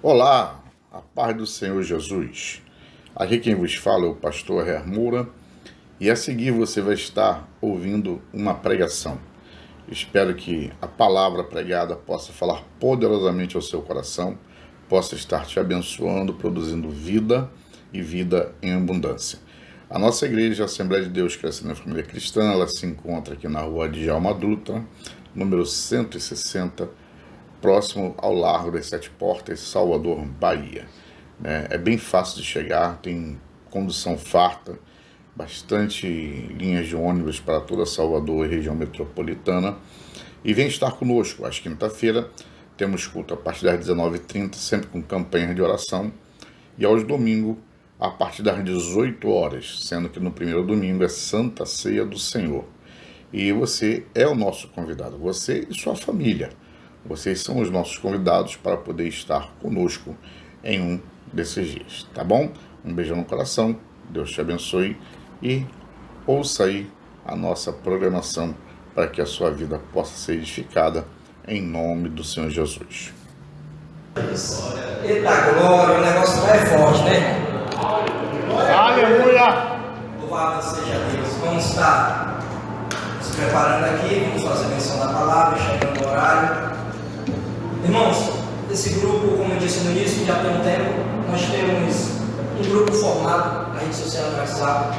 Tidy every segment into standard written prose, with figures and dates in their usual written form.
Olá, a paz do Senhor Jesus. Aqui quem vos fala é o pastor Hermura e a seguir você vai estar ouvindo uma pregação. Espero que a palavra pregada possa falar poderosamente ao seu coração, possa estar te abençoando, produzindo vida e vida em abundância. A nossa igreja, a Assembleia de Deus Crescendo na Família Cristã, ela se encontra aqui na rua Djalma Dutra, número 160, próximo ao Largo das Sete Portas, Salvador, Bahia. É bem fácil de chegar, tem condução farta, bastante linhas de ônibus para toda Salvador e região metropolitana. E vem estar conosco, às quinta-feira temos culto a partir das 19h30, sempre com campanha de oração, e aos domingos a partir das 18 horas, sendo que no primeiro domingo é Santa Ceia do Senhor. E você é o nosso convidado, você e sua família. Vocês são os nossos convidados para poder estar conosco em um desses dias, tá bom? Um beijão no coração, Deus te abençoe e ouça aí a nossa programação para que a sua vida possa ser edificada em nome do Senhor Jesus. Eita glória, o negócio não é forte, né? Aleluia! Louvado seja Deus. Vamos estar se preparando aqui, vamos fazer menção da palavra, chegando no horário. Irmãos, esse grupo, como eu disse no início, já tem um tempo, nós temos um grupo formado na rede social do WhatsApp,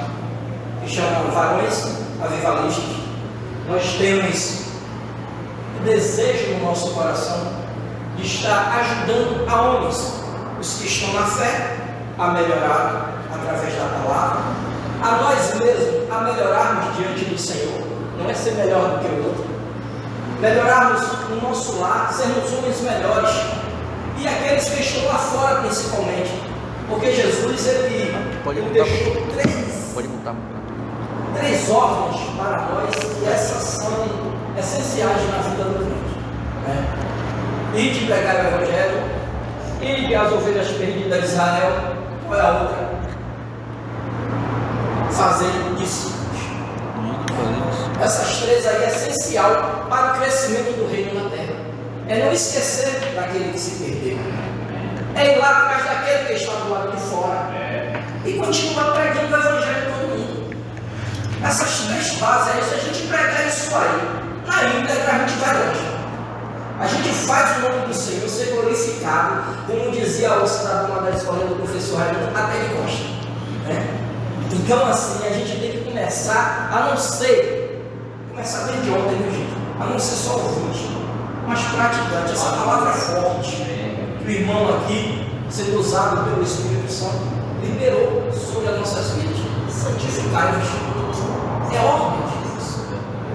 que chama Varões Avivalistas. Nós temos o desejo no nosso coração de estar ajudando a homens, os que estão na fé, a melhorar através da palavra, a nós mesmos, a melhorarmos diante do Senhor. Não é ser melhor do que o outro, melhorarmos no nosso lar, sermos homens melhores, e aqueles que estão lá fora principalmente, porque Jesus ele deixou três ordens para nós, e essas são essenciais na vida do crente, E de pregar o Evangelho, e de as ovelhas perdidas de Israel. Qual é a outra? Fazer discípulos. Essas três aí é essencial para o crescimento do reino na terra. É não esquecer daquele que se perdeu, é ir lá atrás daquele que está do lado de fora e continuar pregando o Evangelho a todo mundo. Essas três bases aí, se a gente pregar isso aí, na íntegra a gente vai longe. A gente faz o nome do Senhor ser glorificado, como dizia o cidadão lá da escola do professor Raimundo, até que gosta, né? Então assim, a gente tem que começar a não ser, começar desde ontem, meu gente, a não ser só ouvinte, mas praticante. Essa palavra forte que o irmão aqui, sendo usado pelo Espírito Santo, liberou sobre as nossas vidas. Santificai-vos. É ordem de Deus.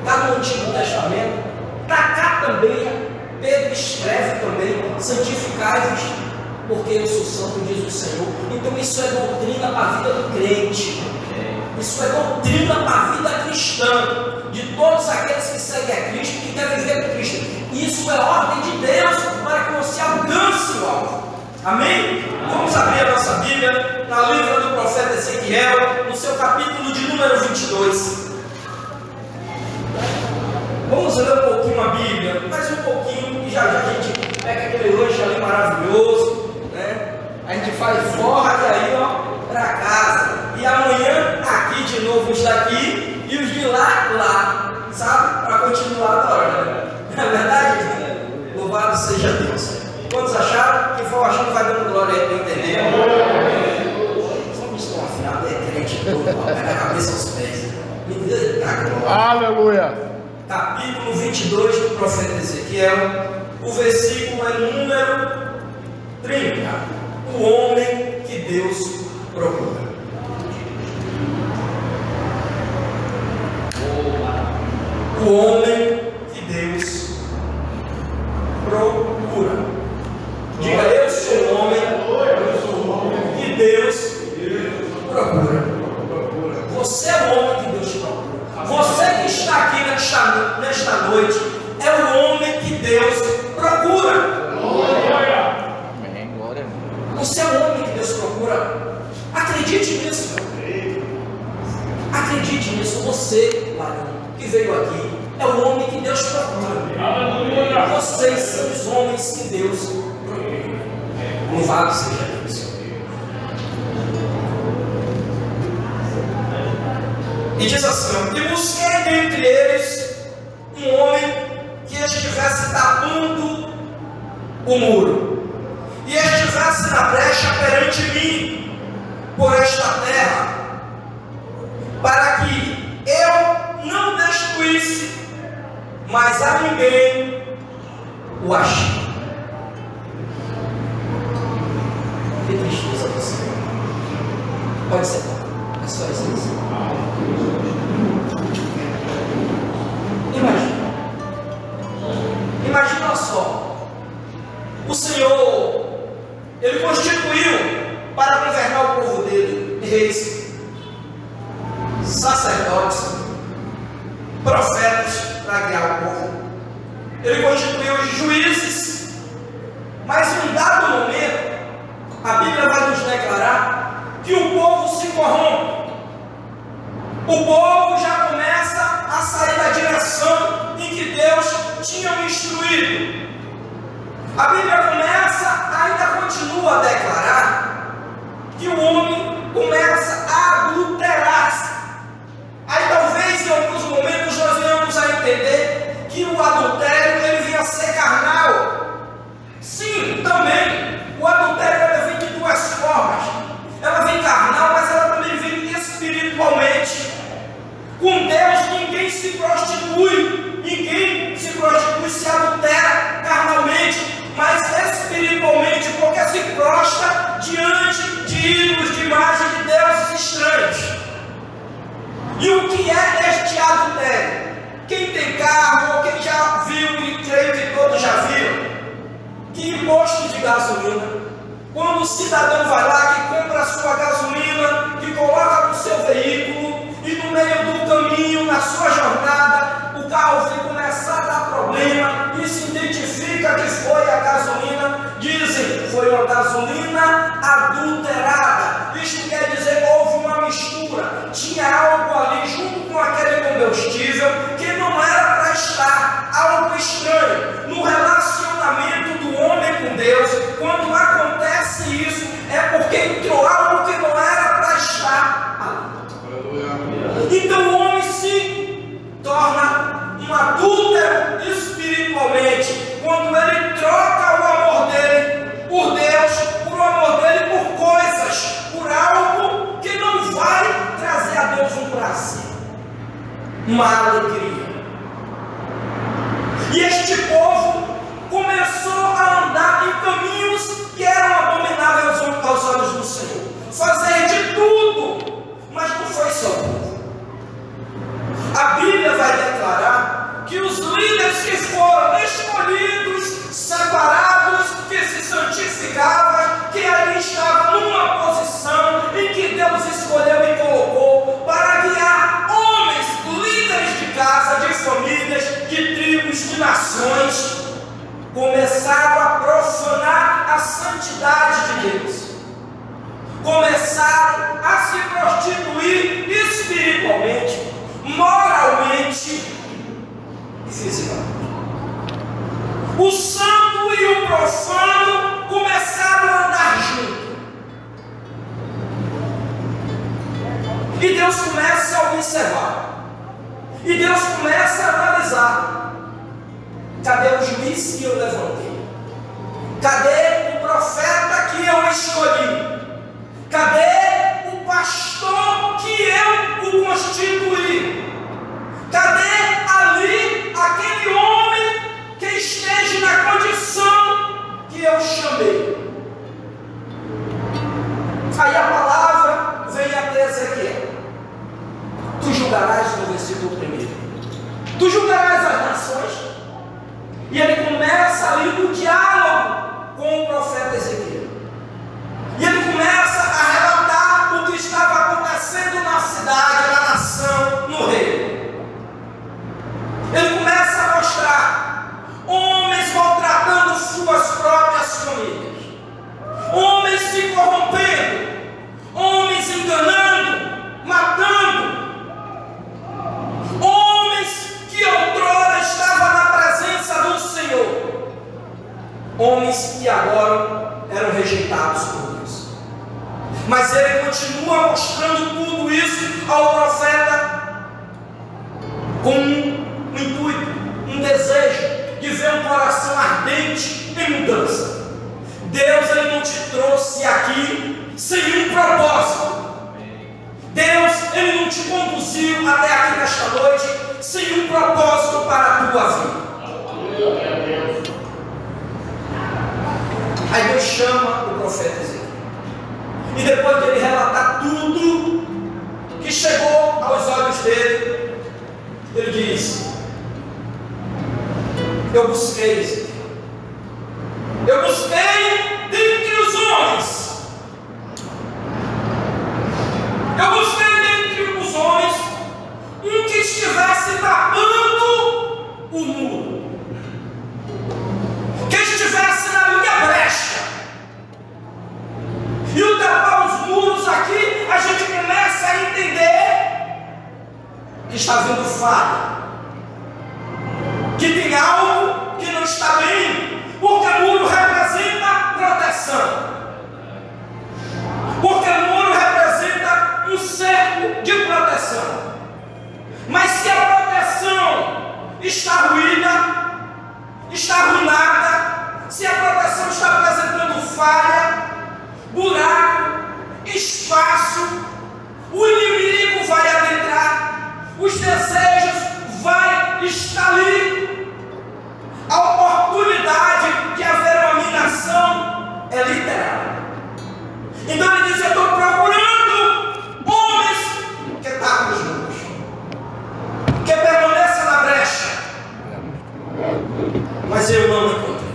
Está no Antigo Testamento, para cá também. Pedro escreve também: santificai-vos, porque eu sou santo, diz o Senhor. Então isso é doutrina para a vida do crente, isso é doutrina para a vida cristã, de todos aqueles que seguem a Cristo, que querem viver com Cristo. Isso é ordem de Deus para que você alcance o alvo. Amém? Vamos abrir a nossa Bíblia na livro do profeta Ezequiel, no seu capítulo de número 22. Vamos ler um pouquinho a Bíblia, mais um pouquinho, e já já a gente pega aquele lanche ali maravilhoso, né? A gente faz forra e aí, ó, para casa. E amanhã aqui de novo os daqui e os de lá, sabe? Para continuar adorando. Não é verdade? Louvado seja Deus. Quantos acharam? Quem for achando vai dando glória aí para entender. Vamos estão afinados, é crente todo, pega a cabeça aos pés. Me dá glória. Aleluia! Capítulo 22 do profeta Ezequiel, o versículo é número 30. O homem que Deus procura. O homem que Deus procura. Diga: eu sou o homem que Deus procura. Você é o homem que Deus procura. Você que está aqui nesta noite é o homem que Deus procura. Você é o homem que Deus procura. Acredite nisso. Acredite nisso. Você, varão, que veio aqui, é o homem que Deus procura. Vocês são os homens que Deus procura. Louvado seja Deus. E diz assim: e busquei dentre eles um homem que estivesse tapando o muro, e estivesse na brecha perante mim, por esta terra, para que eu não destruísse, mas a ninguém o achei. Que tristeza você. Pode ser, é só isso. Imagina só, o Senhor, Ele constituiu para governar o povo dele reis, sacerdotes, profetas para guiar o povo. Ele constituiu os juízes, mas em um dado momento, a Bíblia vai nos declarar que o povo se corrompe. O povo já começa a sair da direção em que Deus tinha o instruído. A Bíblia ainda continua a declarar que o homem começa a adulterar-se. Aí talvez em alguns momentos nós venhamos a entender que o adultério ele vem a ser carnal. Sim, também. O adultério ela vem de duas formas. Ela vem carnal, mas ela também vem espiritualmente. Com Deus ninguém se prostitui, ninguém se prostitui, se adultera carnalmente, mas espiritualmente, porque se prostra diante de ídolos, de imagens de deuses estranhos. E o que é este adultério? Quem tem carro, ou quem já viu, e creio que todos já viram, que em posto de gasolina, quando o cidadão vai lá, que compra a sua gasolina, que coloca no seu veículo, e no meio do caminho, na sua jornada, o carro vem começar a dar problema, e se identifica que foi a gasolina, dizem, foi uma gasolina adulterada. Isto quer dizer, houve uma mistura, tinha algo ali junto com aquele combustível, que não era para estar, algo estranho. No relacionamento do homem com Deus, quando acontece isso, é porque entrou algo que não era para estar ali. Então o homem se torna um adúltero espiritualmente, quando ele troca o amor dele por Deus, por o amor dele por coisas, por algo que não vai trazer a Deus um prazer, uma alegria. E este povo começou a andar em caminhos que eram abomináveis aos olhos do Senhor, fazer de tudo, mas não foi só tudo. A Bíblia vai declarar que os líderes que foram escolhidos, separados, que se santificavam, que ali estavam numa posição em que Deus escolheu e colocou para guiar homens, líderes de eram rejeitados por Deus. Mas ele continua mostrando tudo isso ao profeta com um intuito, um desejo de ver um coração ardente em mudança. Deus, ele não te trouxe aqui sem um propósito. Deus, ele não te conduziu até aqui nesta noite sem um propósito para a tua vida. Aí Deus chama o profeta Ezequiel. E depois de ele relatar tudo que chegou aos olhos dele, ele diz: eu busquei, Ezequiel. Eu busquei dentre os homens. Eu busquei dentre os homens um que estivesse tapando o muro, que estivesse na minha brecha. E o tapar os muros aqui, a gente começa a entender que está vindo falha, que tem algo que não está bem, porque o muro representa proteção, porque o muro representa um cerco de proteção. Mas se a proteção está ruída, está arruinada, se a proteção está apresentando falha, buraco, espaço, o inimigo vai adentrar, os desejos vai estar ali, a oportunidade de haver uma minação é literal. Então ele diz: eu estou procurando homens que tapem os muros, que permaneçam na brecha, mas eu não encontrei.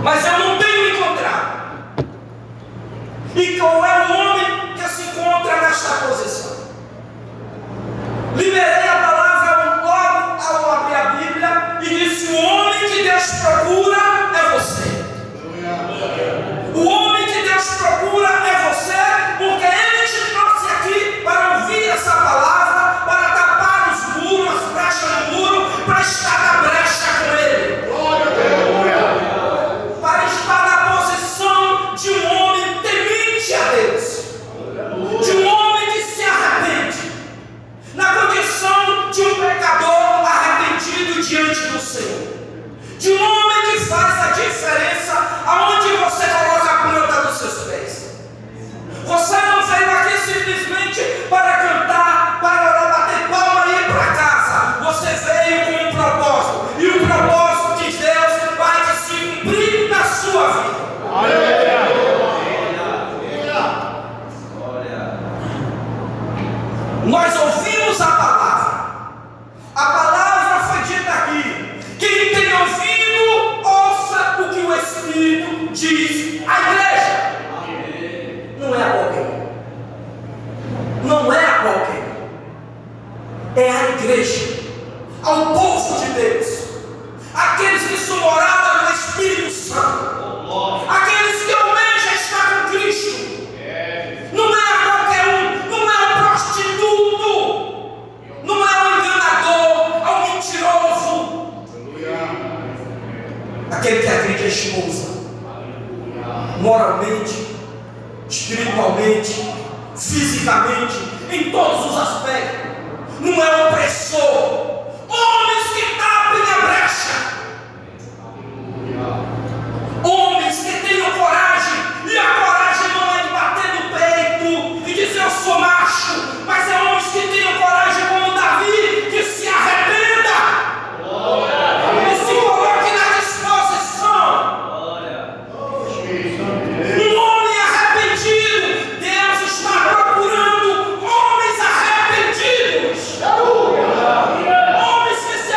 Mas eu não tenho encontrado. E qual é o homem que se encontra nesta posição? Liberei a palavra logo ao abrir a Bíblia e disse: o homem que Deus procura é você. O homem que Deus procura é você, porque Ele te trouxe aqui para ouvir essa palavra, para tapar os muros, as brechas no muro, para estar na brecha com Ele. Para estar na posição de um homem temente a Deus, de um homem que se arrepende, na condição de um pecador arrependido diante do Senhor, de um homem que faz a diferença aonde você coloca a planta dos seus pés. Você não veio aqui simplesmente para cantar, para orar, bater palma e ir para casa. Você veio com um propósito, e o propósito de Deus vai se cumprir na sua vida. Nós ouvimos a palavra foi dita aqui. Quem tem ouvido, ouça o que o Espírito diz à igreja. Não é a qualquer, não é a qualquer, é a igreja, ao povo de Deus, aqueles que são morada do Espírito Santo, aqueles que almejam estar com Cristo. Não é a qualquer um, não é um prostituto, não é um enganador, é um mentiroso, aquele que agride a esposa, moralmente, espiritualmente, fisicamente, em todos os aspectos. Não é um opressor. Homens que tapem a brecha, homens que tenham coragem, e a coragem não é de bater no peito e dizer eu sou macho, mas é homens que tenham coragem como Davi, que se arrependa e se coloque na disposição. Um homem arrependido, Deus está procurando homens arrependidos, homens que se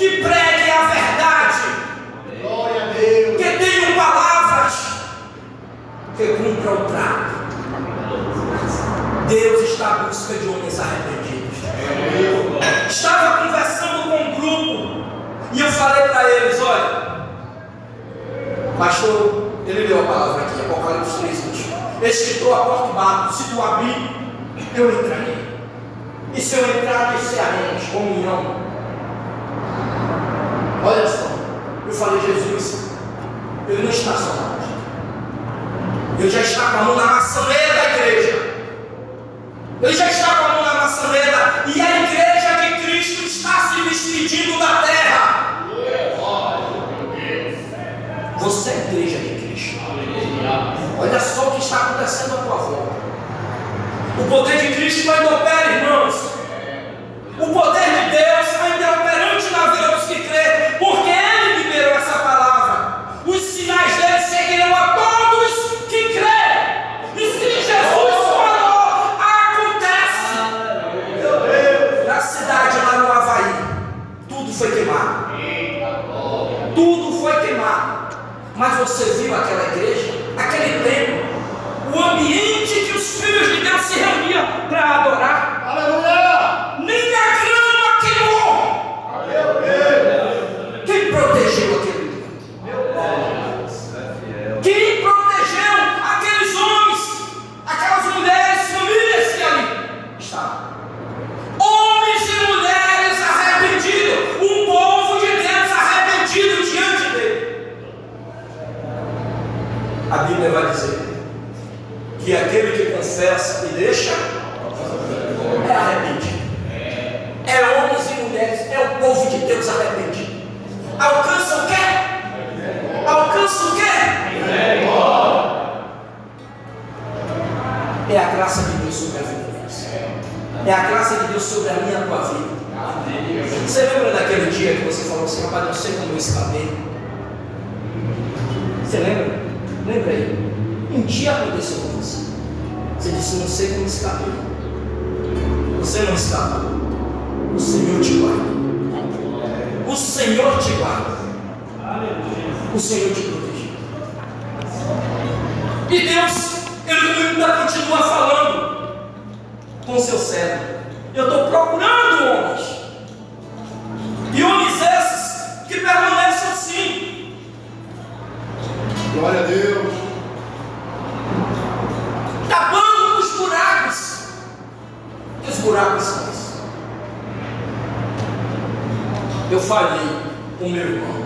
que preguem a verdade, Glória a Deus. que tenham palavras, que cumpram o trato. Deus está à busca de homens arrependidos. Estava conversando com um grupo e eu falei para eles: olha, pastor, ele leu a palavra aqui, Apocalipse 3:20. Eis que estou à porta e bato, se tu abrir, eu entrarei. E se eu entrar, desceremos comunhão. Olha só, eu falei: Jesus, ele não está só na porta, ele já está com a mão na maçaneta da igreja. Ele já está com a mão na maçaneta e a igreja de Cristo está se despedindo da terra. Você é a igreja de Cristo. Olha só o que está acontecendo à tua volta. O poder de Cristo ainda opera, irmãos. O poder de Deus ainda é operante na vida dos que creem, porque Ele liberou essa palavra. Os sinais dele seguirão a todos que creem. E se Jesus falou, acontece. Na cidade lá no Havaí, tudo foi queimado. Tudo foi queimado. Mas você viu aquela igreja, aquele templo, o ambiente que os filhos de Deus se reuniam para adorar? Aleluia. Nem a grama queimou. Aleluia. Quem protegeu aquele lugar? Quem protegeu aqueles homens, aquelas mulheres, famílias que ali estavam? Homens e mulheres arrependidos, um povo de Deus arrependido diante dele. A Bíblia vai dizer que aquele que confessa e deixa é arrependido. É homens e mulheres, é o povo de Deus arrependido. Alcança o quê? Alcança o quê? É a graça de Deus sobre a vida deles. É a graça de Deus sobre a minha e a tua vida. Você lembra daquele dia que você falou assim: rapaz, não sei como eu escapei? Você lembra? Lembra aí? Um dia aconteceu com você. Você disse: não sei como escapei. Você não escapou. O Senhor te guarda. O Senhor te guarda. O Senhor te protegeu. E Deus, Ele ainda continua falando com seu servo: eu estou procurando homens. E homens esses que permanecem assim. Glória a Deus. Tapando os buracos. Que os buracos são esses? Eu falhei com meu irmão.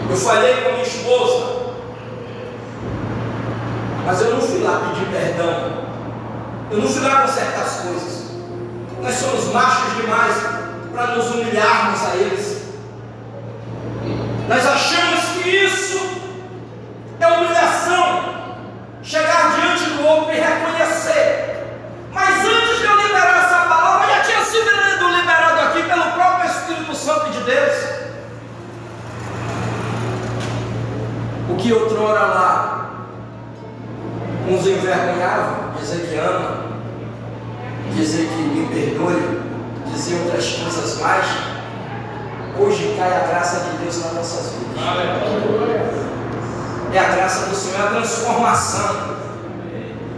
Eu falhei com minha esposa. Mas eu não fui lá pedir perdão. Eu não fui lá consertar as coisas. Nós somos machos demais para nos humilharmos a eles. Nós achamos que isso é humilhação. Chegar diante do outro e reconhecer. Mas antes de eu liberar essa palavra, já tinha sido liberado aqui pelo próprio Espírito Santo de Deus. O que outrora lá uns envergonhavam, dizer que ama, dizer que me perdoe, dizer outras coisas mais, hoje cai a graça de Deus nas nossas vidas. É a graça do Senhor, é a transformação.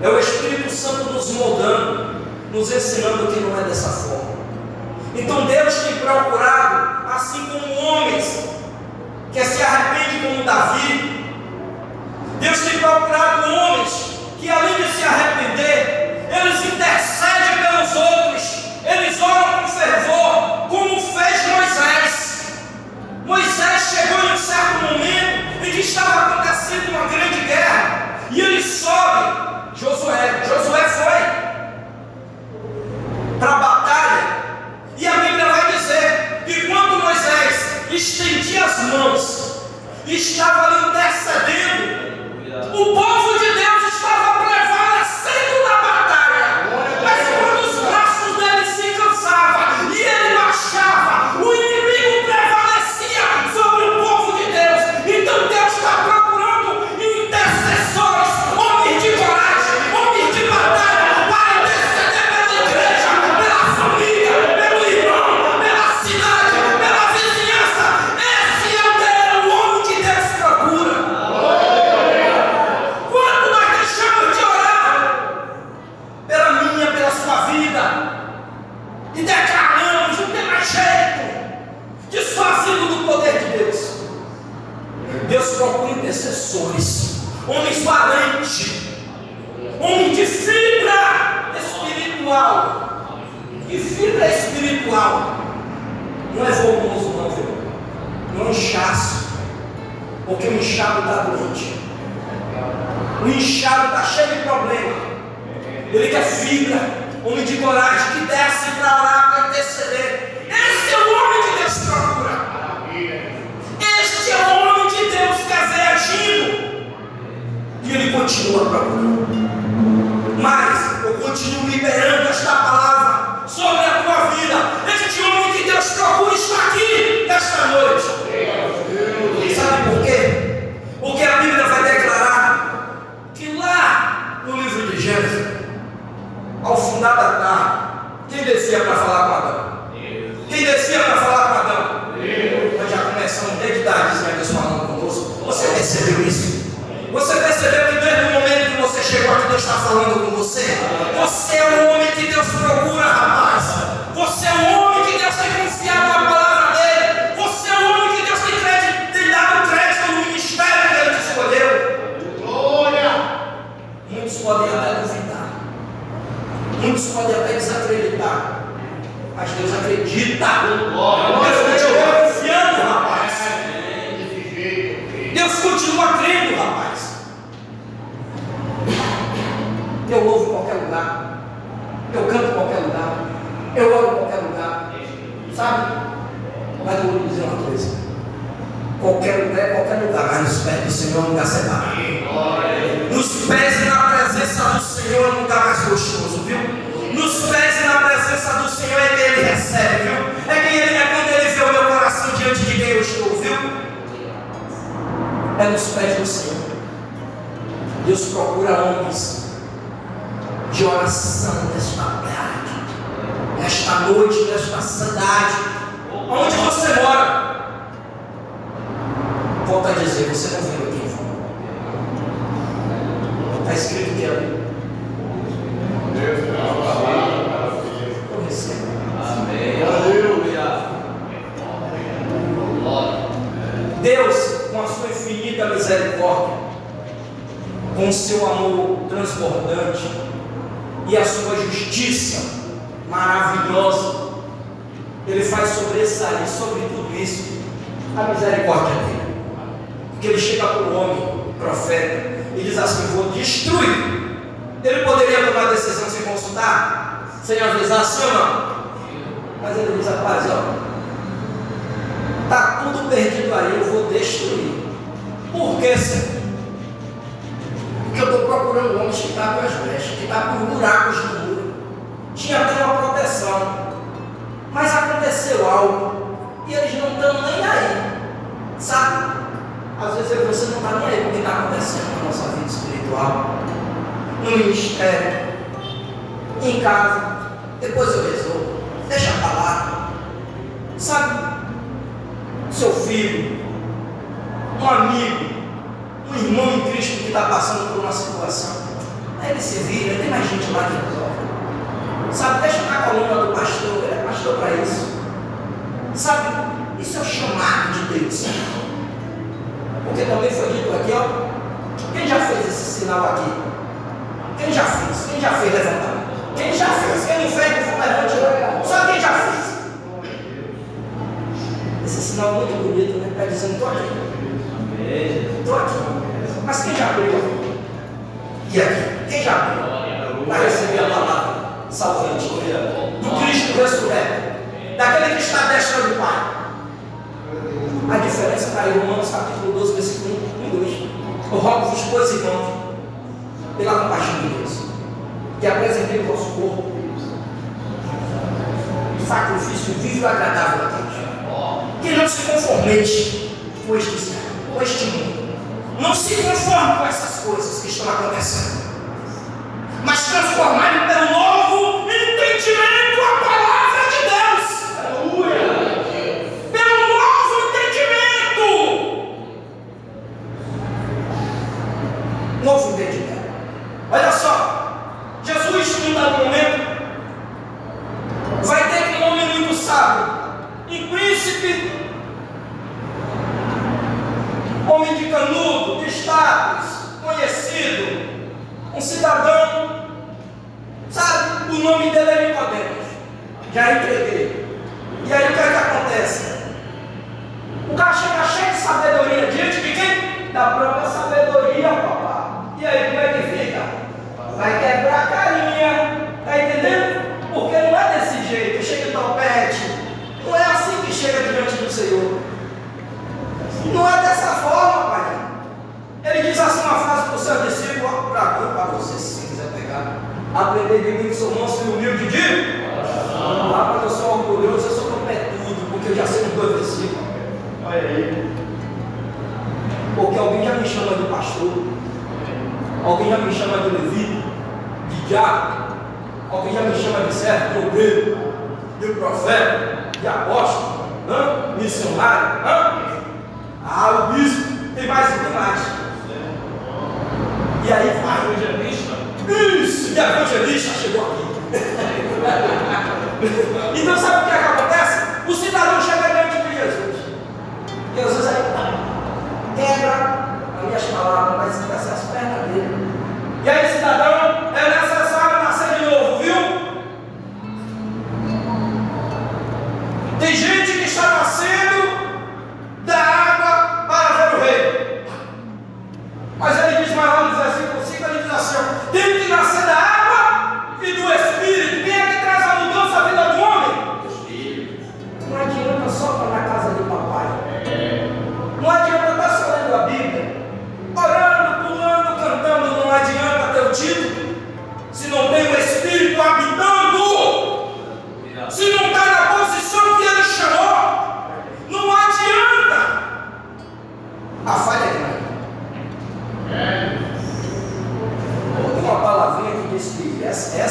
É o Espírito Santo nos moldando, nos ensinando que não é dessa forma. Então Deus tem procurado, assim como homens que se arrependem como Davi. Deus tem procurado homens que, além de se arrepender, eles intercedem pelos outros, eles oram com fervor, como fez Moisés. Moisés chegou em um certo momento em que estava acontecendo uma grande guerra, e ele sobe. Josué foi para a batalha, e a Bíblia vai dizer que quando Moisés estendia as mãos, estava ali intercedendo, o povo de Deus estava prevalecendo na batalha. Mas quando os braços dele se cansavam e ele marchava, o inimigo prevalecia sobre o povo de Deus. Então Deus está procurando intercessores, homens de coragem, homens de batalha, para interceder pela igreja, pela família, pelo irmão, pela cidade, inchaço, porque o inchado está doente. O inchado está cheio de problema. Ele quer fibra, homem de coragem que desce para orar, para interceder. Esse é o homem que Deus procura. Este é o homem que Deus quer ver agindo. E ele continua procurando. Mas eu continuo liberando esta palavra sobre a tua vida. Este homem que Deus procura está aqui nesta noite. Sabe por quê? Porque a Bíblia vai declarar que lá no livro de Gênesis, ao fundar da tarde, quem descia para falar com Adão? Quem descia para falar com Adão? Nós já começamos desde tarde, Deus falando conosco. Você percebeu isso? Você percebeu que desde o momento que você chegou aqui, Deus está falando com você? Você é o homem que Deus procura, rapaz. Você é o homem que Deus tem confiado na palavra dele. Você é o homem que Deus tem dado crédito no ministério que ele te escolheu. Glória! Muitos podem até duvidar. Muitos podem até desacreditar. Mas Deus acredita. Deus continua confiando, rapaz. Deus continua crendo, rapaz. Eu louvo em qualquer lugar. Eu canto em qualquer lugar. Eu oro em qualquer lugar. Sabe? Mas eu vou dizer uma coisa. Qualquer lugar é qualquer lugar. Mas nos pés do Senhor é um lugar separado. Nos pés e na presença do Senhor é um lugar mais gostoso, viu? Nos pés e na presença do Senhor é que Ele recebe, viu? É quando Ele vê o meu coração diante de quem eu estou, viu? É nos pés do Senhor. Deus procura homens de oração nesta tarde, nesta noite, nesta cidade, onde você mora. Volto a dizer, você não veio aqui. Está escrito que é. Eu recebo. Deus, com a sua infinita misericórdia, com o seu amor transbordante e a sua justiça maravilhosa, Ele faz sobressair sobre tudo isso a misericórdia dele. Porque Ele chega para o homem, profeta, e diz assim: vou destruir. Ele poderia tomar a decisão sem consultar, sem avisar, sim ou não? Mas ele diz: rapaz, ó, está tudo perdido aí, eu vou destruir. Por que, Senhor? Porque eu estou procurando homens que estão com as brechas, que estão por buracos no muro. Tinha até uma proteção, mas aconteceu algo e eles não estão nem aí, sabe? Às vezes você não está nem aí porque está acontecendo na nossa vida espiritual, no ministério, em casa. Depois eu resolvo, deixa para lá, sabe? Seu filho, um amigo, um irmão em Cristo que está passando por uma situação, aí ele se vira, tem mais gente lá que resolve. Sabe, deixa na coluna do pastor, ele é pastor para isso. Sabe, isso é o chamado de Deus. Porque também foi dito aqui, ó, quem já fez esse sinal aqui? Quem já fez? Quem já fez levantamento? Quem já fez? Quem não fez, não levante. Só quem já fez. Esse sinal é muito bonito, né? Está dizendo: estou aqui. Estou aqui. Mas quem já abriu? E aqui? Quem já abriu? Para receber a palavra salvante do Cristo ressurreto, daquele que está à destra do Pai. A diferença está em Romanos capítulo 12, versículo 1 e 2. Eu rogo-vos, pois, irmãos, pela compaixão de Deus, que apresentei o vosso corpo de sacrifício vivo e agradável a Deus. Que não se conformeis com este mundo. Não se conforme com essas coisas que estão acontecendo, mas transformai-o pelo novo entendimento a palavra de Deus. Aleluia! Pelo novo entendimento. Novo entendimento. Olha só, Jesus, num dado momento, vai ter um homem muito sábio, um príncipe, homem de canudo, de status, conhecido, um cidadão, sabe? dessa forma, Pai. Ele diz assim uma frase para o seu discípulo, para você, se quiser pegar. Aprender de mim que sou manso e humilde de lá, mas eu sou orgulhoso, eu sou trompetudo, porque eu já sei os 2 versículos. Olha aí. Porque alguém já me chama de pastor, alguém já me chama de levita, de diácono, alguém já me chama de servo, de obreiro, de profeta, de apóstolo, missionário, o bispo, tem mais e tem mais. E aí vai. Evangelista. Isso, e evangelista chegou aqui. Então sabe o que acontece? O cidadão chega diante de Jesus. Jesus aí quebra as minhas palavras, mas vai ser as pernas dele. E aí, cidadão, é necessário nascer de novo, viu? Tem gente que está nascendo da água para ver o rei. Mas ele diz mais lá no versículo 5, ele diz assim: tem que nascer da água e do Espírito. Quem é que traz a mudança à vida do homem? O Espírito. Não adianta só estar na casa de papai. Não adianta estar só lendo a Bíblia, orando, pulando, cantando. Não adianta ter o título se não tem o Espírito habitando, se não está na posição que ele chamou. Não adianta. A falha é grande. Tem uma palavrinha que diz que essa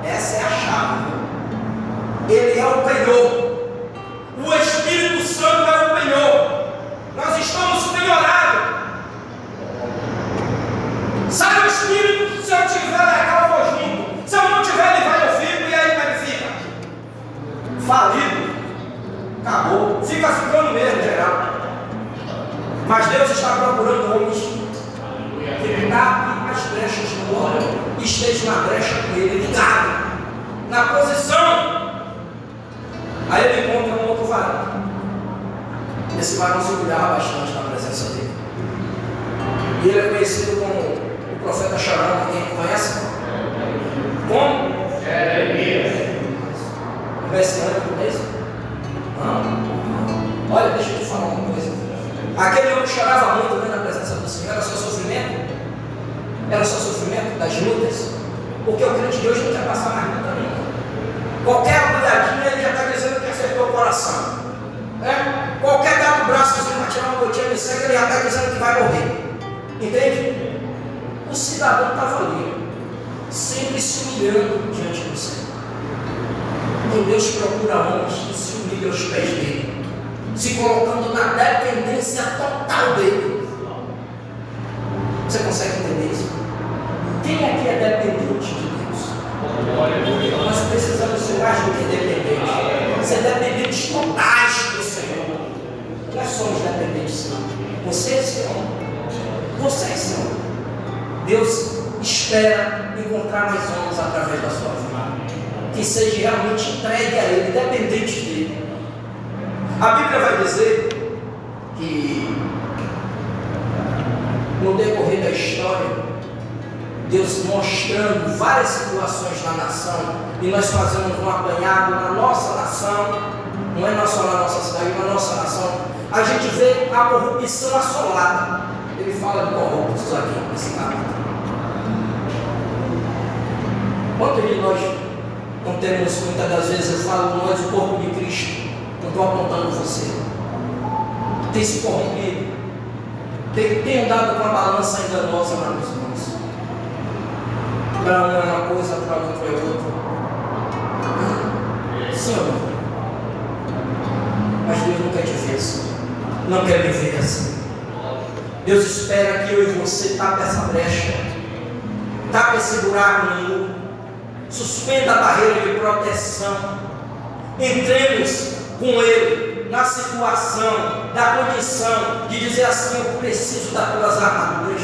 é a chave. Ele é o penhor. O Espírito Santo é o penhor. Nós estamos penhorados. Sai o Espírito, se eu tiver legal, eu vou junto. Se eu não tiver, ele vai, eu fico, e aí como é que fica? Falido. Acabou. Fica ficando mesmo, geral. Mas Deus está procurando homens que tapem as brechas do homem, esteja na brecha com ele, ligado, na posição. Aí ele encontra um outro varão. Esse varão se cuidava bastante na presença dele. E ele é conhecido como o profeta Xarão. Quem conhece? Como? Jeremias. Messiânico mesmo? Não. Olha, deixa eu te falar uma coisa. Aquele homem chorava muito, né, na presença do Senhor. Era só sofrimento. Era só sofrimento das lutas. Porque o crente de hoje não quer passar mais luta nenhuma. Qualquer agulhadinha ele já está dizendo que acertou o coração. Qualquer dado braço para tirar uma gotinha de sangue, ele já está dizendo que vai morrer. Entende? O cidadão estava ali, sempre se humilhando diante do Senhor. Então Deus procura homens que se humilham aos pés dele, se colocando na dependência total dele. Você consegue entender isso? Quem aqui é dependente de Deus? Nós precisamos ser mais do que dependentes. Ser dependentes totais do Senhor. Nós somos dependentes, não. Vocês são. Vocês são. Deus espera encontrar mais homens através da sua vida, que seja realmente entregue a Ele, dependente dele. A Bíblia vai dizer que no decorrer da história, Deus mostrando várias situações na nação, e nós fazemos um apanhado na nossa nação, não é só na nossa cidade, na nossa nação, a gente vê a corrupção assolada. Ele fala de corruptos aqui nesse capítulo. Quantos de nós não temos, muitas das vezes eu falo, nós, o corpo de Cristo, não estou apontando você, tem se corrompido, tem andado com a balança enganosa nas mãos. Para um é uma coisa, para outro é outra. Sim ou não? Mas Deus não quer te ver assim, não quer me ver assim. Deus espera que eu e você tape essa brecha, tape esse buraco no muro, suspenda a barreira de proteção, entremos com Ele na situação, da condição de dizer assim: eu preciso das tuas armaduras.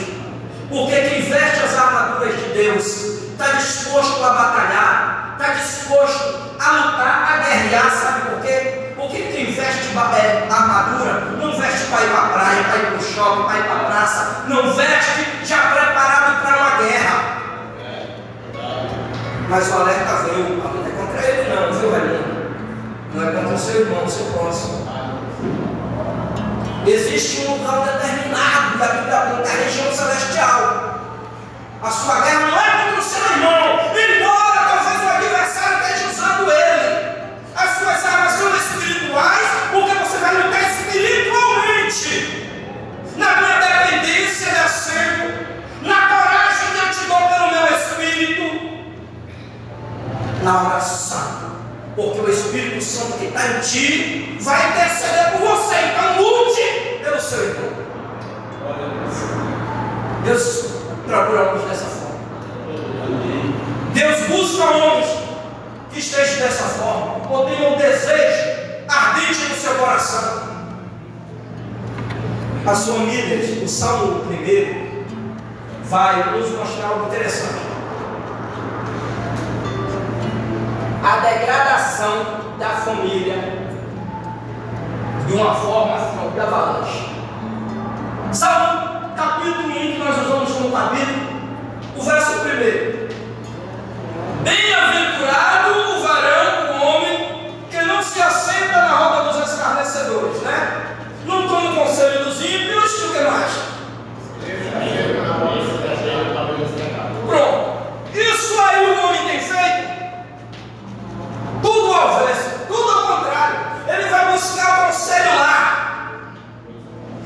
Porque quem veste as armaduras de Deus está disposto a batalhar, está disposto a lutar, a guerrear. Sabe por quê? Porque quem veste armadura não veste para ir para a praia, para ir para o shopping, para ir para a praça, não veste já preparado para uma guerra. Mas o alerta veio, não é contra ele não, viu, velhinho? Não é contra o seu irmão, o seu próximo. Existe existe um local determinado, e a Bíblia aponta a região celestial. A sua guerra não é contra o seu irmão, embora talvez o adversário esteja usando ele. As suas armas são espirituais, porque você vai lutar espiritualmente. Na minha dependência de assento, na coragem que eu te dou pelo meu Espírito, na oração. Porque o Espírito Santo que está em ti vai interceder por você. Então lute pelo seu irmão. Deus procura homens dessa forma. Deus busca homens que estejam dessa forma, ou tenham um desejo ardente no seu coração. As famílias, o Salmo 1 vai nos mostrar algo interessante. A degradação da família de uma forma de avalanche. Salmo capítulo 1, que nós usamos como capítulo, o verso 1. Bem-aventurado o varão, o homem, que não se assenta na roda dos escarnecedores, né? Não toma o conselho dos ímpios, e o que mais? Pronto. Isso aí o homem tem feito? Tudo ao avesso, tudo ao contrário. Ele vai buscar o conselho lá.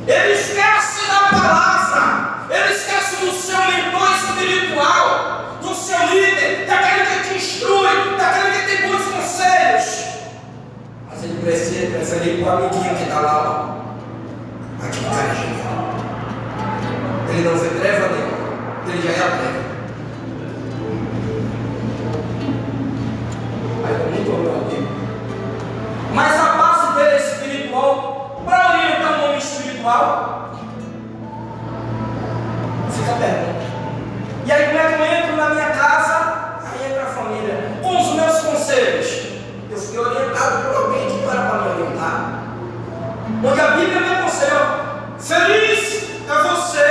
Ele esquece da palavra. Ele esquece do seu mentor espiritual, do seu líder, daquele que te instrui, daquele que tem bons conselhos. Mas ele prefere ir para o amiguinho que está lá, ó. Aquele cara é genial. Ele não vê treva nenhuma, ele já é a treva. Aí eu nem estou meu amigo. Mas a base dele é espiritual. Para orientar um homem espiritual, fica a pergunta. E aí como é que eu entro na minha casa? Aí entra a família. Com os meus conselhos. Eu fui orientado por alguém que não era para me orientar. Onde a Bíblia me aconselhou. Feliz é você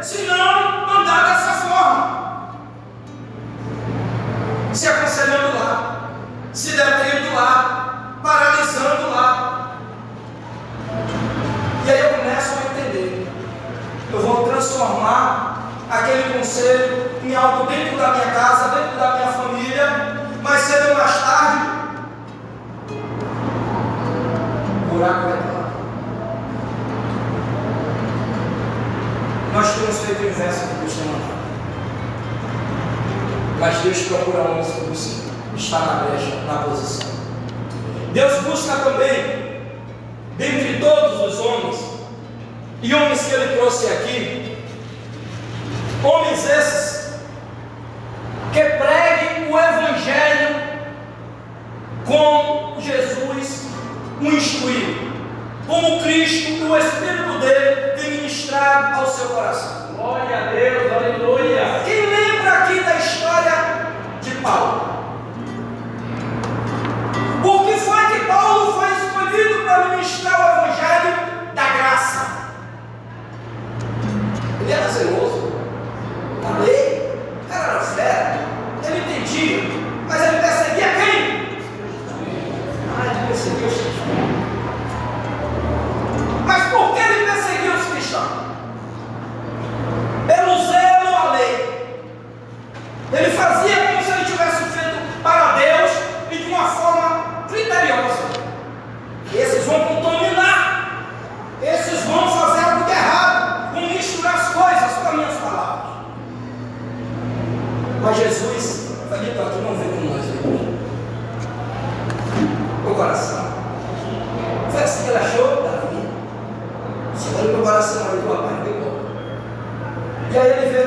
se não andar dessa forma. Se aconselhando lá, se detendo lá, paralisando lá. E aí eu começo a entender. Eu vou transformar aquele conselho em algo dentro da minha casa, dentro da minha família, mais cedo ou mais tarde, o buraco vai lá. Nós temos feito o inverso do que Deus tem mandado. Mas Deus procura homens que buscam estar na brecha, na posição. Deus busca também, dentre todos os homens, e homens que Ele trouxe aqui, homens esses, que preguem o Evangelho como Jesus o instruiu, como Cristo e o Espírito dele tem ministrado ao seu coração. Glória a Deus, aleluia. Quem lembra aqui da história de Paulo? Por que foi que Paulo foi escolhido para ministrar o Evangelho da graça? Ele era zeloso da lei, o cara era fera, ele entendia, mas ele perseguia quem? Ele perseguia os cristãos. Mas por que ele perseguia os cristãos? Pelo zelo à lei. Ele fazia como se ele tivesse feito para Deus e de uma forma criteriosa. Esses vão contaminar, esses vão fazer algo de errado, vão misturar as coisas com as minhas palavras. Mas Jesus, Felipe, aqui não vê como nós vemos. O coração. Foi assim que ele achou da vida. Você olha para o coração ali do rapaz, não igual. E aí ele vê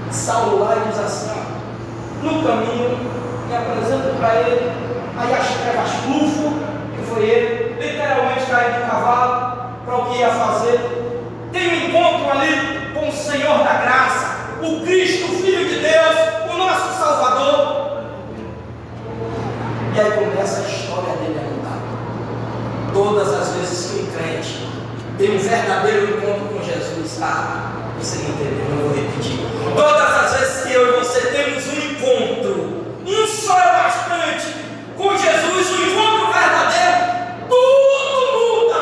Saulo lá e diz assim: no caminho, me apresento para ele, aí as trevas plufam, que foi ele, literalmente caiu do cavalo para o que ia fazer. Tem um encontro ali com o Senhor da graça, o Cristo, o Filho de Deus, o nosso Salvador. E aí começa a história dele a mudar. Todas as vezes que um crente tem um verdadeiro encontro com Jesus, você não entendeu, eu vou repetir. Todas as vezes que eu e você temos um encontro, um só é bastante, com Jesus, um encontro verdadeiro, tudo muda.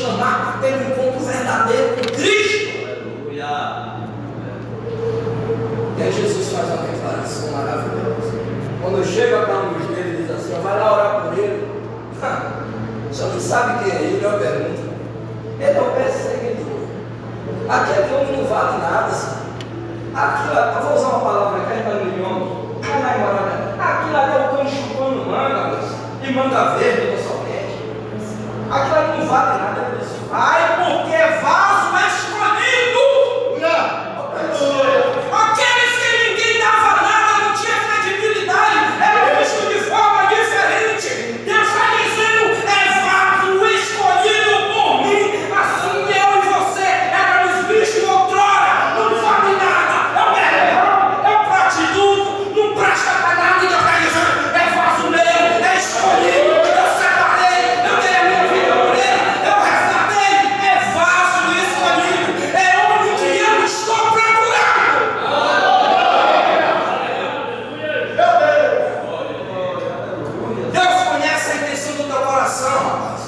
chamar para ter um encontro verdadeiro com Cristo. Aleluia. E aí Jesus faz uma declaração maravilhosa. Quando eu chego a dar um dos deles, ele diz assim: vai lá orar por ele. O senhor não sabe quem é ele? Eu pergunto. Ele é o perseguidor. Aquele homem não vale nada. Aquilo, eu vou usar uma palavra aqui, ainda no idioma. Aquilo ali é o cão chupando manga, e manga verde, pessoalmente. Aquilo ali não vale nada. Ele diz: vai, porque é vaso escolhido. Aqueles que ninguém dava nada, não tinha credibilidade, eram vistos de forma diferente. Deus está dizendo: é vaso escolhido por mim, assim eu e você éramos vistos outrora. Não vale nada, é um berrão, é um prostituto, não presta para nada. E Deus está dizendo: é vaso meu, é escolhido, eu separei, eu dei a minha vida por ele, eu resgatei, é vaso escolhido, é homem que eu estou procurando. Deus conhece a intenção do teu coração, rapaz.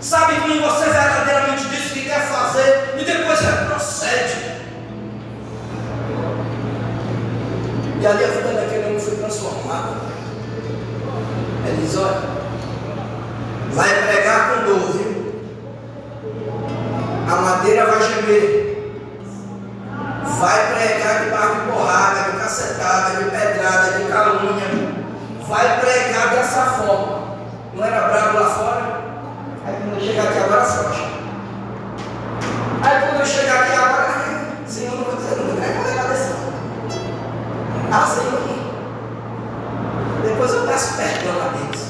Sabe quando você verdadeiramente diz o que quer fazer e depois retrocede. E ali a vida daquele homem foi transformada. Ele diz: olha, vai pregar com dor, viu? A madeira vai gemer. Vai pregar de barro de porrada, de cacetada, de pedrada, de calúnia. Vai pregar dessa forma. Não era bravo lá fora? Aí quando eu chegar aqui agora, frouxa. Aí quando eu chegar aqui agora, Senhor, não vou dizer, não prega nada desse não. Ah, Senhor. Depois eu peço perdão a Deus.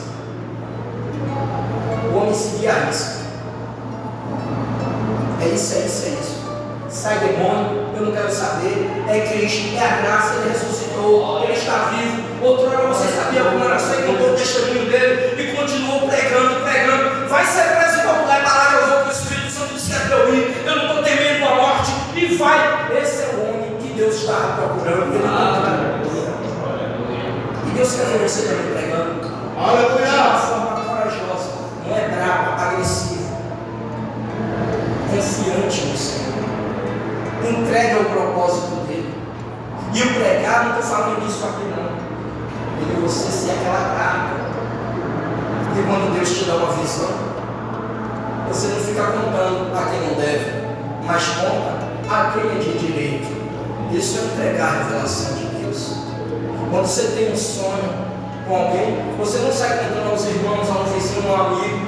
O homem seguia a risco. É isso, é isso, é isso. Sai demônio, eu não quero saber. É Cristo, é a graça, ele ressuscitou, ele está vivo. Outrora você sabia como era, você contou o testemunho dele e continuou pregando, pregando. Vai ser preso popular, para lá que eu vou para o Espírito Santo, disse que é para eu ir. Eu não estou temendo a morte. E vai. Esse é o homem que Deus estava procurando. Ele e Deus quer ver você também pregando. De uma forma corajosa, não é brava, agressiva, confiante no Senhor. Entregue ao propósito dele. E o pregar, não estou falando disso aqui não. Ele você ser aquela carga. Porque quando Deus te dá uma visão, você não fica contando a quem não deve, mas conta a quem é de direito. Isso é entregar a revelação de Deus. Quando você tem um sonho com alguém, você não sai contando aos irmãos, a um vizinho, a um amigo,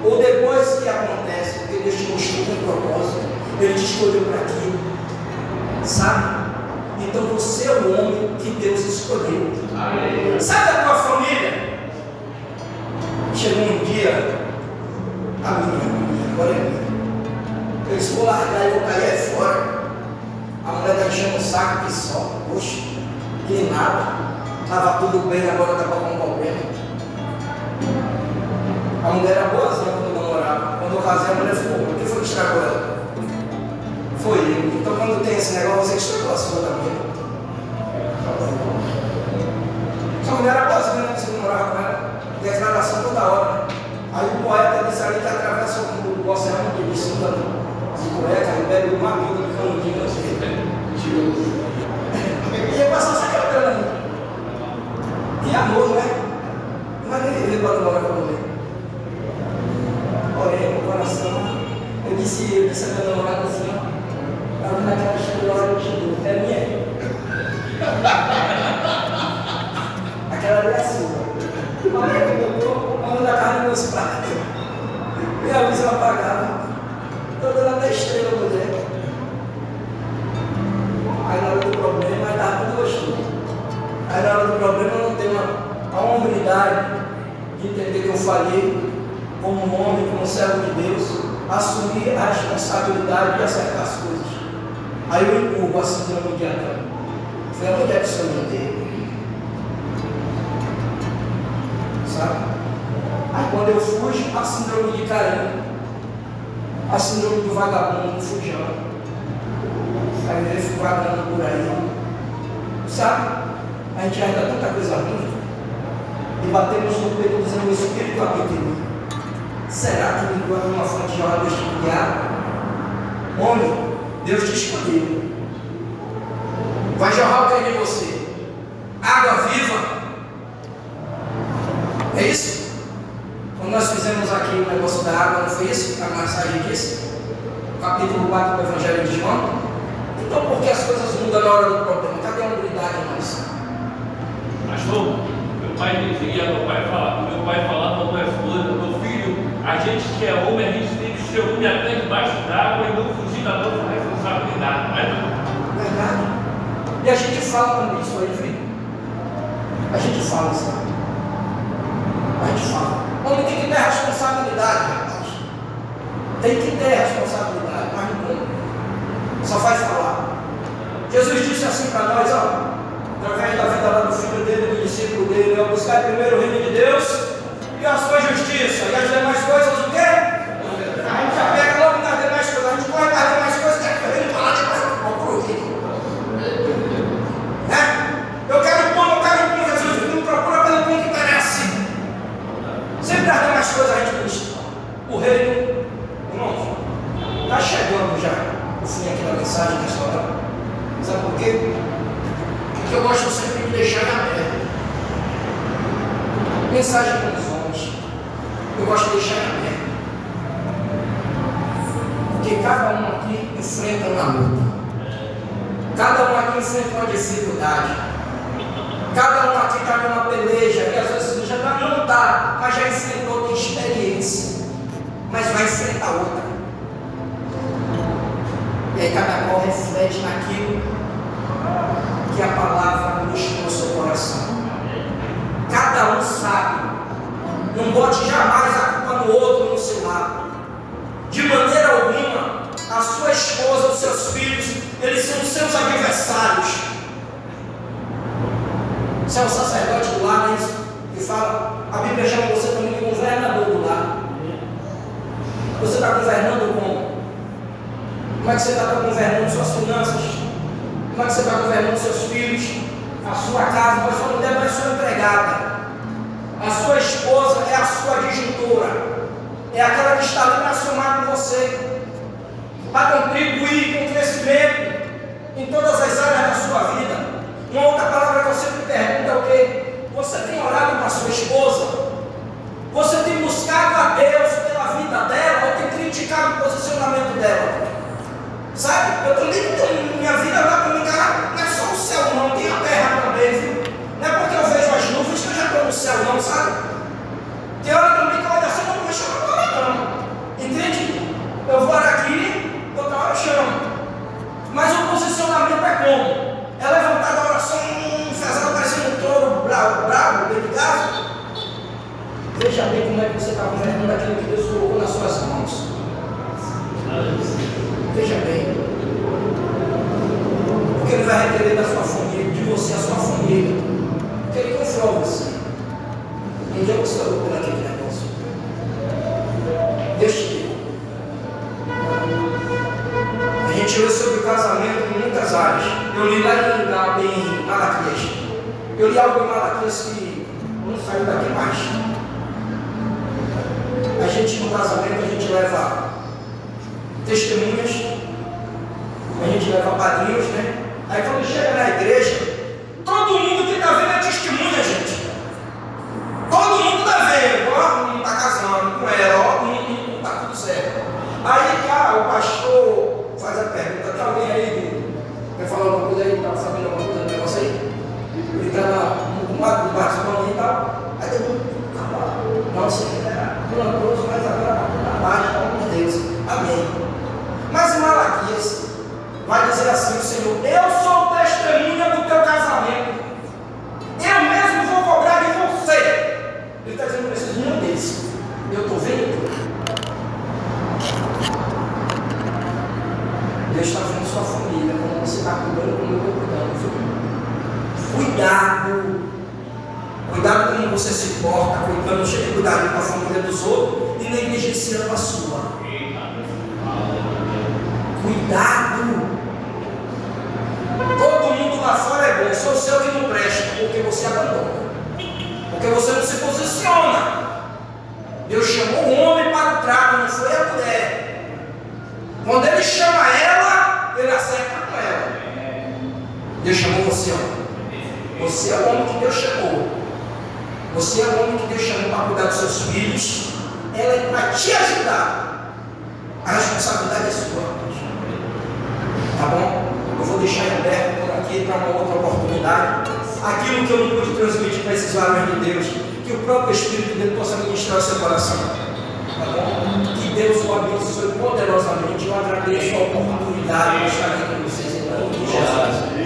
ou depois que acontece, porque Deus te mostrou um propósito, Ele te escolheu para aquilo, sabe? Então você é o homem que Deus escolheu. Amém. Sabe a tua família? Chegou um dia, a minha, agora é minha. Eu disse: vou largar e vou cair aí fora. A mulher está enchendo o saco que só. Poxa, que nada. Estava tudo bem, agora estava com um problema. A mulher era boazinha quando eu namorava. Quando eu casei, a mulher ficou: o que foi que estragou ela? Foi eu. Então quando tem esse negócio, você estragou a sua também. Essa mulher era boazinha quando você namorava com ela. Declaração toda hora. Aí o poeta disse ali que atravessa o oceano de Bissunda de cueca, ele bebe uma vida de canudinho assim. E ia passar essa cantando. Que amor, né? Mas nem viver para namorar com a mulher. Porém, no coração, eu disse a minha namorada assim: ó, tá vendo aquela história que eu te dou? É minha. Aquela ali é sua. A mulher que eu dou, a mão da carne nos meus pratos. E a luz apagada. Estou dando até estrela, mulher. Aí na hora do problema, está tudo gostoso. Aí na hora do problema, eu não tenho a hombridade de entender que eu falhei como um homem, como um servo de Deus, assumir a responsabilidade de acertar as coisas. Aí eu empurro a síndrome de Adão. Foi onde é que o Senhor me deu? Sabe? Aí quando eu fujo, a síndrome de Caim, a síndrome do vagabundo, do fujão. Aí eu fico vagando por aí. Sabe? A gente ainda tanta coisa ruim. E batemos no peito dizendo: o Espírito habita em mim. Será que me guarda uma fonte de água deste tipo de água? Homem, Deus te escolheu. Vai jorrar o que é de você? Água viva. É isso? Quando nós fizemos aqui o negócio da água, não foi isso? A mensagem disse? Capítulo 4 do Evangelho de João. Então por que as coisas mudam na hora do problema? Cadê a humildade em nós? Pastor, meu pai dizia, meu pai falava para minha esposa, meu filho, a gente que é homem, a gente tem que ser homem até debaixo d'água e não fugir da nossa responsabilidade, não é não? Verdade. E a gente fala também isso aí, filho. A gente fala isso aí. A gente fala. Homem tem que ter responsabilidade, rapaz. Tem que ter responsabilidade, mas não. Só faz falar. Jesus disse assim para nós, ó, através da vida lá do filho dele, do discípulo dele, buscar primeiro o reino de Deus e a sua justiça, e as demais coisas o quê? A gente já pega logo nas demais coisas, a gente corre para as demais coisas, quer que o reino falar depois, vamos para o reino. Eu quero pão, Jesus não procura pelo pão que merece. Sempre as demais coisas a gente busca. O reino, irmãos, está chegando já o fim aqui da mensagem nessa hora. Sabe por quê? Porque eu gosto sempre de deixar em aberto. Mensagem com os homens, eu gosto de deixar em aberto. Porque cada um aqui enfrenta uma luta. Cada um aqui enfrenta uma dificuldade. Cada um aqui está numa peleja, e às vezes já não está, mas já enfrentou, tem experiência. Mas vai enfrentar outra. E aí cada qual reflete naquilo que a palavra ministra no seu coração. Cada um sabe. Não bote jamais a culpa no outro, no seu lado. De maneira alguma, a sua esposa, os seus filhos, eles são os seus adversários. Você é um sacerdote do lar, né? Que fala, a Bíblia chama você também de governador do lar. Você está governando como? Como é que você está governando suas finanças? Como é que você está governando seus filhos? A sua casa? A sua mulher não é sua empregada. A sua esposa é a sua adjutora. É aquela que está ali para somar com você, para contribuir com o crescimento em todas as áreas da sua vida. Uma outra palavra que eu sempre pergunto é o quê? Você tem orado para a sua esposa? Você tem buscado a Deus pela vida dela ou tem criticado o posicionamento dela? Sabe? Eu também não tenho minha vida lá comigo, não é só o céu não, tem a terra também, viu? Não é porque eu vejo as nuvens que eu já estou no céu não, sabe? Tem hora também que eu olho assim, não vou chamar agora não. Entende? Eu vou aqui, outra hora eu chamo. Mas o posicionamento é como? É levantar da oração, fazendo parecendo um touro bravo, delicado. Veja bem como é que você está governando aquilo que Deus colocou nas suas mãos. Veja bem. Porque Ele vai requerer da sua família, de você a sua família. Porque Ele confiou você. Um dia você orou por aquele negócio. Deus te deu. A gente lê sobre o casamento em muitas áreas. Eu li lá em Malaquias. Eu li algo em Malaquias que não saiu daqui mais. A gente no casamento, a gente leva testemunhas, a gente leva padrinhos, né? Aí quando chega na igreja, todo mundo que está vendo é testemunha, gente. Todo mundo está vendo, ó, não está casando com ela, ó, não está tudo certo. Aí, cara, o pastor faz a pergunta, tem alguém aí que quer falar alguma coisa aí, está sabendo alguma coisa do negócio aí? Ele está no participando e tal. Aí todo mundo, não sei, era plantoso, mas agora está abaixo, pelo amor de Deus. Amém. Mas em Malaquias vai dizer assim o Senhor: eu sou testemunha do teu casamento, eu mesmo vou cobrar de você. Ele está dizendo: não preciso nenhum deles, eu estou vendo. Deus está vendo sua família, como você está cuidando, como eu estou cuidando, viu? Cuidado como você se porta, cuidando, cheio de cuidado com a família dos outros e negligenciando a sua. Cuidado! Todo mundo lá fora é bom, só o seu que não presta, porque você abandona, porque você não se posiciona. Deus chamou o homem para trago, não foi a mulher. Quando ele chama ela, ele acerta com ela. Deus chamou você, ó. Você é o homem que Deus chamou. Você é o homem que Deus chamou para cuidar dos seus filhos. Ela é para te ajudar. A responsabilidade é sua. Tá bom? Eu vou deixar em aberto por aqui para uma outra oportunidade. Aquilo que eu não pude transmitir para esses varões de Deus, que o próprio Espírito dele possa ministrar o seu coração. Tá bom? Que Deus o abençoe poderosamente. Eu agradeço a oportunidade de estar aqui com vocês em nome de Jesus.